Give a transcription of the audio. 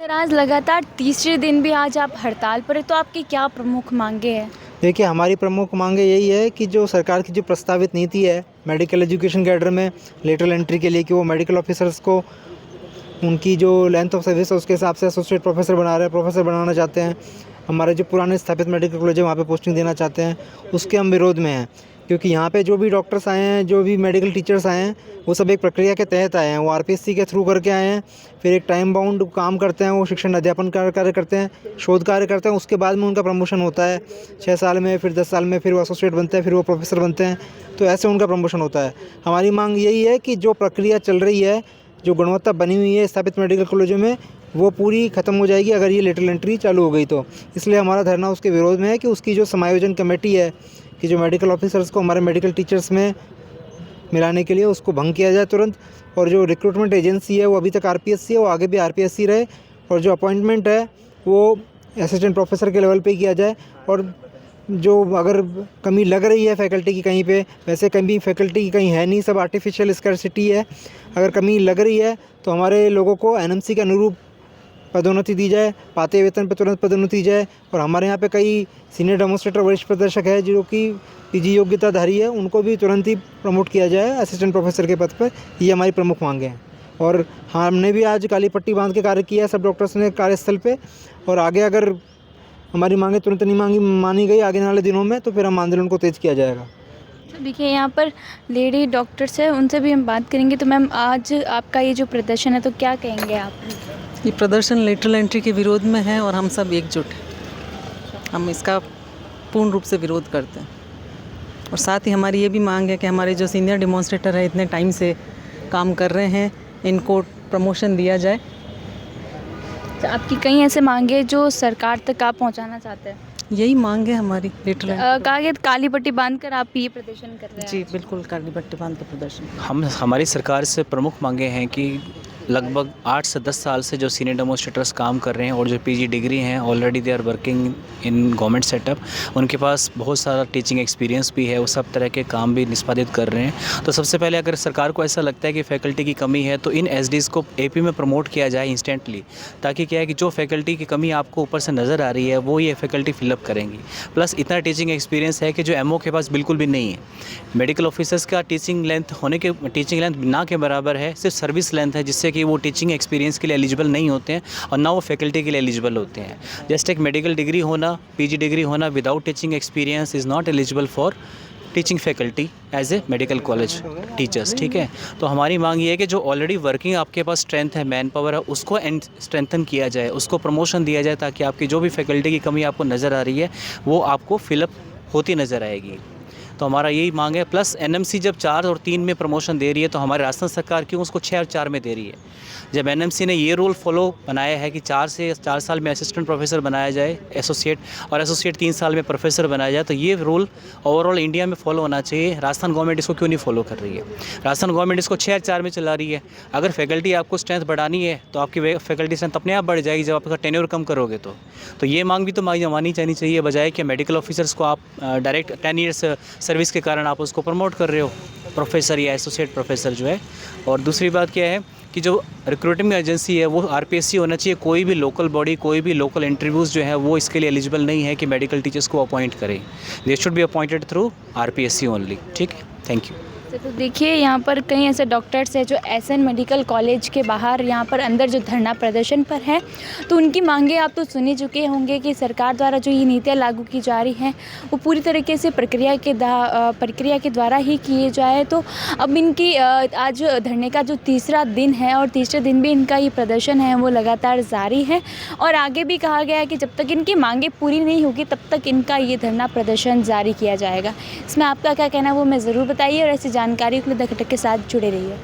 Sir आज लगातार तीसरे दिन भी आज आप हड़ताल पर हैं, तो आपकी क्या प्रमुख मांगे हैं? देखिए, हमारी प्रमुख मांगे यही है कि जो सरकार की जो प्रस्तावित नीति है मेडिकल एजुकेशन कैडर में लेटरल एंट्री के लिए, कि वो मेडिकल ऑफिसर्स को उनकी जो लेंथ ऑफ सर्विस है उसके हिसाब से एसोसिएट प्रोफेसर बना रहे हैं, प्रोफेसर बनाना चाहते हैं। हमारे जो पुराने स्थापित मेडिकल कॉलेज है वहाँ पे पोस्टिंग देना चाहते हैं, उसके हम विरोध में हैं। क्योंकि यहाँ पे जो भी डॉक्टर्स आए हैं, जो भी मेडिकल टीचर्स आए हैं, वो सब एक प्रक्रिया के तहत आए हैं। वो आरपीएससी के थ्रू करके आए हैं, फिर एक टाइम बाउंड काम करते हैं, वो शिक्षण अध्यापन कार्य करते हैं, शोध कार्य करते हैं। उसके बाद में उनका प्रमोशन होता है 6 साल में, फिर 10 साल में, फिर वो एसोसिएट बनते हैं, फिर वो प्रोफेसर बनते हैं। तो ऐसे उनका प्रमोशन होता है। हमारी मांग यही है कि जो प्रक्रिया चल रही है, जो गुणवत्ता बनी हुई है स्थापित मेडिकल कॉलेजों में, वो पूरी ख़त्म हो जाएगी अगर ये लेटरल एंट्री चालू हो गई तो। इसलिए हमारा धरना उसके विरोध में है कि उसकी जो समायोजन कमेटी है, कि जो मेडिकल ऑफिसर्स को हमारे मेडिकल टीचर्स में मिलाने के लिए, उसको भंग किया जाए तुरंत। और जो रिक्रूटमेंट एजेंसी है वो अभी तक आरपीएससी है, वो आगे भी आरपीएससी रहे। और जो अपॉइंटमेंट है वो असिस्टेंट प्रोफेसर के लेवल पे किया जाए। और जो अगर कमी लग रही है फैकल्टी की कहीं पे, वैसे कमी फैकल्टी की कहीं है नहीं, सब आर्टिफिशियल स्कैरसिटी है। अगर कमी लग रही है तो हमारे लोगों को एनएमसी के अनुरूप पदोन्नति दी जाए, पाते वेतन पर तुरंत पदोन्नति दी जाए। और हमारे यहाँ पे कई सीनियर डेमोन्स्ट्रेटर वरिष्ठ प्रदर्शक है जो कि पीजी योग्यताधारी है, उनको भी तुरंत ही प्रमोट किया जाए असिस्टेंट प्रोफेसर के पद पर। ये हमारी प्रमुख मांगे हैं। और हमने भी आज काली पट्टी बांध के कार्य किया है सब डॉक्टर्स ने कार्यस्थल पे। और आगे अगर हमारी मांगे तुरंत नहीं मानी गई आगे वाले दिनों में, तो फिर हम आंदोलन को तेज़ किया जाएगा। देखिए यहाँ पर लेडी डॉक्टर्स हैं, उनसे भी हम बात करेंगे। तो मैम आज आपका ये जो प्रदर्शन है, तो क्या कहेंगे आप? ये प्रदर्शन लेटरल एंट्री के विरोध में है और हम सब एकजुट हैं। हम इसका पूर्ण रूप से विरोध करते हैं। और साथ ही हमारी ये भी मांग है कि हमारे जो सीनियर डेमोन्स्ट्रेटर है, इतने टाइम से काम कर रहे हैं, इनको प्रमोशन दिया जाए। तो आपकी कई ऐसे मांगे जो सरकार तक आप पहुंचाना चाहते हैं? यही मांग है हमारी लेटरल एंट्री। कहा गया काली पट्टी बांधकर आप ये प्रदर्शन कर रहे हैं? जी बिल्कुल, काली पट्टी बांध के प्रदर्शन। हमारी सरकार से प्रमुख मांगे हैं कि लगभग 8 से 10 साल से जो सीनियर डेमोन्स्ट्रेटर्स काम कर रहे हैं और जो पीजी डिग्री हैं, already they are working in government setup, उनके पास बहुत सारा टीचिंग एक्सपीरियंस भी है, वो सब तरह के काम भी निष्पादित कर रहे हैं। तो सबसे पहले अगर सरकार को ऐसा लगता है कि फैकल्टी की कमी है, तो इन एसडीज़ को एपी में प्रमोट किया जाए इंस्टेंटली, ताकि क्या है कि जो फैकल्टी की कमी आपको ऊपर से नज़र आ रही है वो ये फैकल्टी फिलअप करेंगी। प्लस इतना टीचिंग एक्सपीरियंस है कि जो एमओ के पास बिल्कुल भी नहीं है। मेडिकल ऑफिसर्स का टीचिंग लेंथ ना के बराबर है, सिर्फ सर्विस लेंथ है, जिससे कि वो टीचिंग एक्सपीरियंस के लिए एलिजिबल नहीं होते हैं और ना वो फैकल्टी के लिए एलिजिबल होते हैं। जस्ट एक मेडिकल डिग्री होना, पीजी डिग्री होना without teaching experience is not eligible for teaching faculty as a medical college teachers. ठीक है, तो हमारी मांग ये है कि जो ऑलरेडी वर्किंग आपके पास स्ट्रेंथ है, मैन पावर है, उसको स्ट्रेंथन किया जाए, उसको प्रमोशन दिया जाए, ताकि आपकी जो भी फैकल्टी की कमी आपको नज़र आ रही है वो आपको फिलअप होती नज़र आएगी। तो हमारा यही मांग है। प्लस एनएमसी जब 4 और 3 में प्रमोशन दे रही है, तो हमारी राजस्थान सरकार क्यों उसको 6 और 4 में दे रही है? जब एनएमसी ने ये रूल फॉलो बनाया है कि 4 साल में असिस्टेंट प्रोफेसर बनाया जाए एसोसिएट, और एसोसिएट 3 साल में प्रोफेसर बनाया जाए, तो ये रूल ओवरऑल इंडिया में फॉलो होना चाहिए। राजस्थान गवर्नमेंट इसको क्यों नहीं फॉलो कर रही है? राजस्थान गवर्नमेंट इसको 6 और 4 में चला रही है। अगर फैकल्टी आपको स्ट्रेंथ बढ़ानी है तो आपकी फैकल्टी स्ट्रेंथ अपने आप बढ़ जाएगी जब आपका टेन्योर कम करोगे तो ये मांग भी तो मानी जानी चाहिए, बजाय कि मेडिकल ऑफिसर्स को आप डायरेक्ट 10 ईयर्स सर्विस के कारण आप उसको प्रमोट कर रहे हो, प्रोफेसर या एसोसिएट प्रोफेसर जो है। और दूसरी बात क्या है कि जो रिक्रूटिंग एजेंसी है वो आरपीएससी होना चाहिए। कोई भी लोकल बॉडी, कोई भी लोकल इंटरव्यूज़ जो है वो इसके लिए एलिजिबल नहीं है कि मेडिकल टीचर्स को अपॉइंट करें। They should be appointed through RPSC only. ठीक है, थैंक यू। तो देखिए यहाँ पर कई ऐसे डॉक्टर्स हैं जो एसएन मेडिकल कॉलेज के बाहर यहाँ पर अंदर जो धरना प्रदर्शन पर हैं, तो उनकी मांगे आप तो सुन ही चुके होंगे कि सरकार द्वारा जो ये नीतियाँ लागू की जा रही हैं वो पूरी तरीके से प्रक्रिया के द्वारा ही किए जाए। तो अब इनकी आज धरने का जो तीसरा दिन है और तीसरे दिन भी इनका ये प्रदर्शन है वो लगातार जारी है। और आगे भी कहा गया है कि जब तक इनकी मांगे पूरी नहीं होगी तब तक इनका ये धरना प्रदर्शन जारी किया जाएगा। इसमें आपका क्या कहना है वो मैं ज़रूर बताइए, और ऐसी जानकारी के लिए द खटक के साथ जुड़े रहिए।